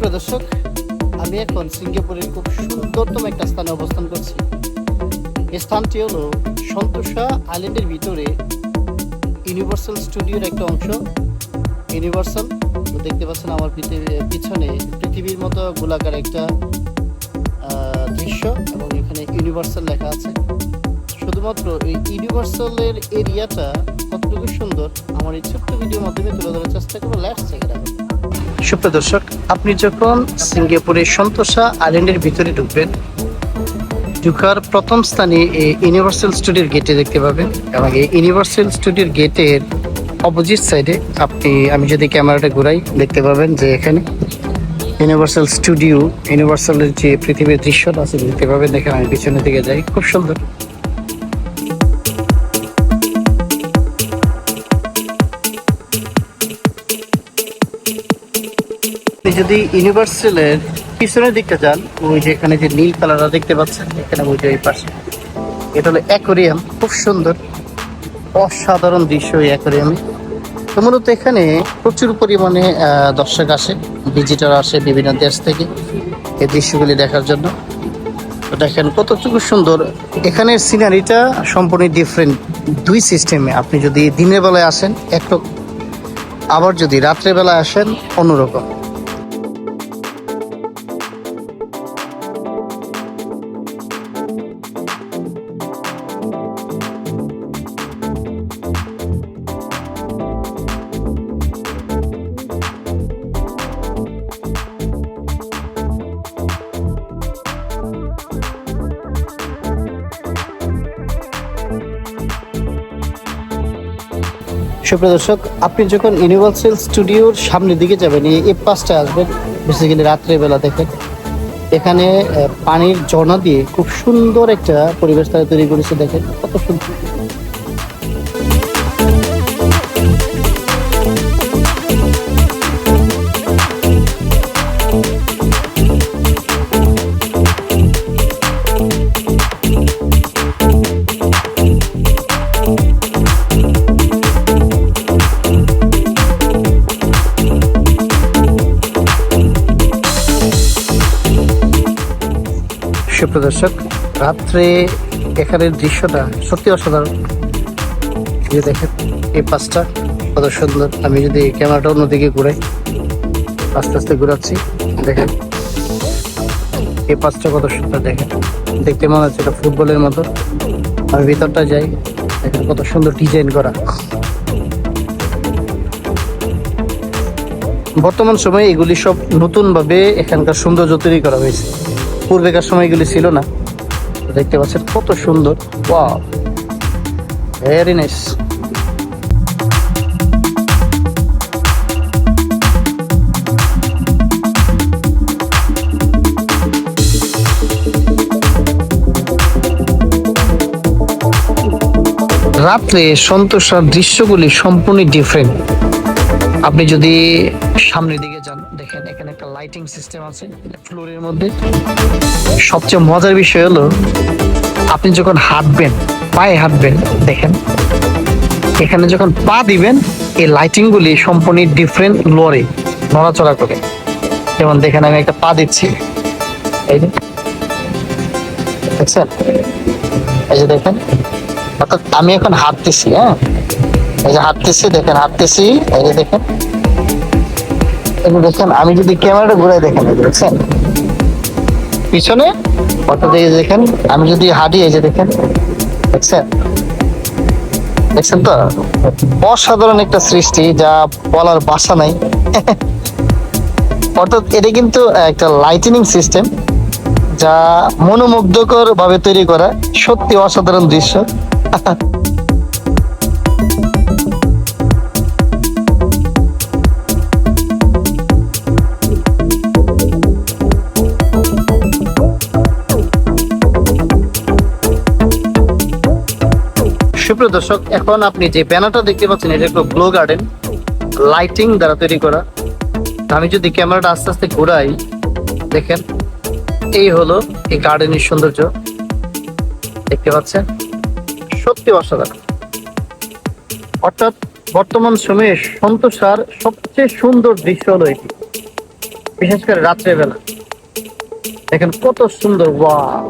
সুপ্রিয় দর্শক, আমি এখন সিঙ্গাপুরের খুব সুন্দরতম একটা স্থানে অবস্থান করছি। এই স্থানটি হলো সন্তোষা আইল্যান্ডের ভিতরে ইউনিভার্সাল স্টুডিওর একটা অংশ। ইউনিভার্সাল দেখতে পাচ্ছেন আমার পিছনে পৃথিবীর মতো গোলাকার একটা দৃশ্য এবং এখানে ইউনিভার্সাল লেখা আছে। শুধুমাত্র এই ইউনিভার্সালের এরিয়াটা কতটুকু সুন্দর আমার এই ছোট্ট ভিডিওর মাধ্যমে তুলে ধরার চেষ্টা করবো। Let's check it out. সুপ্রিয় দর্শক, আপনি যখন সিঙ্গাপুরের সন্তোষা আইল্যান্ডের ভিতরে ঢুকার প্রথম স্থানে এই ইউনিভার্সাল স্টুডিওর গেটে দেখতে পাবেন এবং এই ইউনিভার্সাল স্টুডিওর গেটের অপোজিট সাইডে আমি যদি ক্যামেরাটা ঘুরাই দেখতে পাবেন যে এখানে ইউনিভার্সাল স্টুডিও, ইউনিভার্সালের যে পৃথিবীর দৃশ্যটা আছে দেখতে পাবেন। দেখেন আমি পিছনের দিকে যাই, খুব সুন্দর। যদি ইউনিভার্সালের পিছনের দিকটা যান, ওই যে এখানে যে নীল কালারটা দেখতে পাচ্ছেন এখানে, ওই যে এই পাশে এটা হলো অ্যাকোরিয়াম। খুব সুন্দর অসাধারণ দৃশ্য এই অ্যাকোরিয়ামে। তো মূলত এখানে প্রচুর পরিমাণে দর্শক আসে, ভিজিটর আসে বিভিন্ন দেশ থেকে এই দৃশ্যগুলি দেখার জন্য। তো দেখেন কতটুকু সুন্দর। এখানের সিনারিটা সম্পূর্ণ ডিফারেন্ট দুই সিস্টেমে। আপনি যদি দিনের বেলায় আসেন একরকম, আবার যদি রাত্রের বেলায় আসেন অন্যরকম। সুপ্রিয় দর্শক, আপনি যখন ইউনিভার্সাল স্টুডিওর সামনের দিকে যাবেন, এই পাশটা আসবেন, বেসিক্যালি রাত্রেবেলা দেখেন এখানে পানির ঝর্ণা দিয়ে খুব সুন্দর একটা পরিবেশ তারা তৈরি করেছে। দেখেন কত সুন্দর। সুপ্রিয় দর্শক, রাত্রে এখানের দৃশ্যটা সত্যি অসাধারণ। যে দেখেন এই পাশটা কত সুন্দর। আমি যদি ক্যামেরাটা অন্যদিকে ঘুরাই, আস্তে আস্তে ঘুরাচ্ছি, দেখেন এই পাশটা কত সুন্দর। দেখেন দেখতে মনে হচ্ছে এটা ফুটবলের মতো। আমি ভিতরটা যাই, দেখেন কত সুন্দর ডিজাইন করা। বর্তমান সময়ে এগুলি সব নতুনভাবে এখানকার সৌন্দর্য তৈরি করা হয়েছে, পূর্বেকার সময় এগুলি ছিল না। দেখতে পাচ্ছেন কত সুন্দর। Wow, very nice. রাত্রে সন্তোষার দৃশ্যগুলি সম্পূর্ণ ডিফারেন্ট। আপনি যদি সামনের দিকে যান, দেখেন এখানে একটা লাইটিং সিস্টেম আছে ফ্লোরের মধ্যে। সবচেয়ে মজার বিষয় হলো আপনি যখন হাঁটবেন, পায়ে হাঁটবেন, দেখেন এখানে যখন পা দিবেন এই লাইটিং গুলি সম্পূর্ণ ডিফারেন্ট লড়ে নড়াচড়া করে। যেমন দেখেন আমি একটা পা দিচ্ছি, এই যে দেখছেন, এই যে দেখেন, অর্থাৎ আমি এখন হাঁটতেছি। হ্যাঁ, এই যে হাঁটতেছি, দেখেন হাঁটতেছি, এই যে দেখেন, দেখেন আমি যদি ক্যামেরাটা ঘুরাই, দেখেন দেখছেন পিছনে, অর্থাৎ এই দেখেন আমি যদি হাঁটি, এই যে দেখেন, দেখছেন দেখছেন তো অসাধারণ একটা সৃষ্টি, যা বলার ভাষা নাই। অর্থাৎ এটা কিন্তু একটা লাইটিনিং সিস্টেম যা মনোমুগ্ধকর ভাবে তৈরি করা। সত্যি অসাধারণ দৃশ্য। সুপ্রিয় দর্শক, এখন আপনি যে ব্যানারটা দেখতে পাচ্ছেন এটা একটা গ্লো গার্ডেন, লাইটিং দ্বারা তৈরি করা। আমি যদি ক্যামেরাটা আস্তে আস্তে ঘোরাই, দেখেন এই হলো এই গার্ডেনের সৌন্দর্য। দেখতে পাচ্ছেন সত্যি অসাধারণ। অর্থাৎ বর্তমান সময়ে সন্তোষার সবচেয়ে সুন্দর দৃশ্য হলো এটি। বিশেষ করে রাত্রে বেলা দেখেন কত সুন্দর। ওয়াও,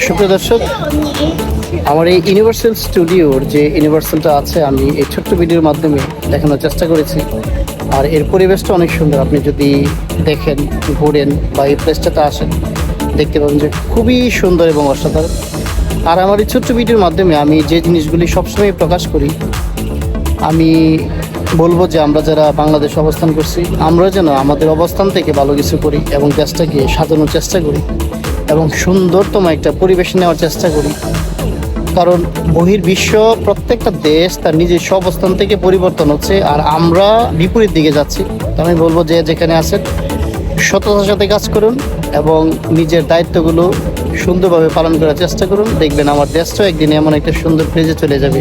সুপ্রিয় দর্শক, আমার এই ইউনিভার্সাল স্টুডিওর যে ইউনিভার্সালটা আছে আমি এই ছোট্ট ভিডিওর মাধ্যমে দেখানোর চেষ্টা করেছি। আর এর পরিবেশটা অনেক সুন্দর। আপনি যদি দেখেন, ঘোরেন বা এই প্লেসটাতে আসেন, দেখতে পাবেন যে খুবই সুন্দর এবং অসাধারণ। আর আমার এই ছোট্ট ভিডিওর মাধ্যমে আমি যে জিনিসগুলি সবসময় প্রকাশ করি, আমি বলবো যে আমরা যারা বাংলাদেশে অবস্থান করছি, আমরা যেন আমাদের অবস্থান থেকে ভালো কিছু করি এবং দেশটাকে সাজানোর চেষ্টা করি এবং সুন্দরতম একটা পরিবেশ নেওয়ার চেষ্টা করি। কারণ বহির্বিশ্ব প্রত্যেকটা দেশ তার নিজস্ব অবস্থান থেকে পরিবর্তন হচ্ছে, আর আমরা বিপরীত দিকে যাচ্ছি। তো আমি বলবো যে যেখানে আছেন সততার সাথে কাজ করুন এবং নিজের দায়িত্বগুলো সুন্দরভাবে পালন করার চেষ্টা করুন। দেখবেন আমার দেশটাও একদিন এমন একটা সুন্দর প্লেসে চলে যাবে।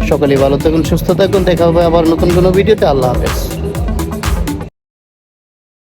সকলেই ভালো থাকুন, সুস্থ থাকুন। দেখা হবে আবার নতুন কোনো ভিডিওতে। আল্লাহ হাফেজ।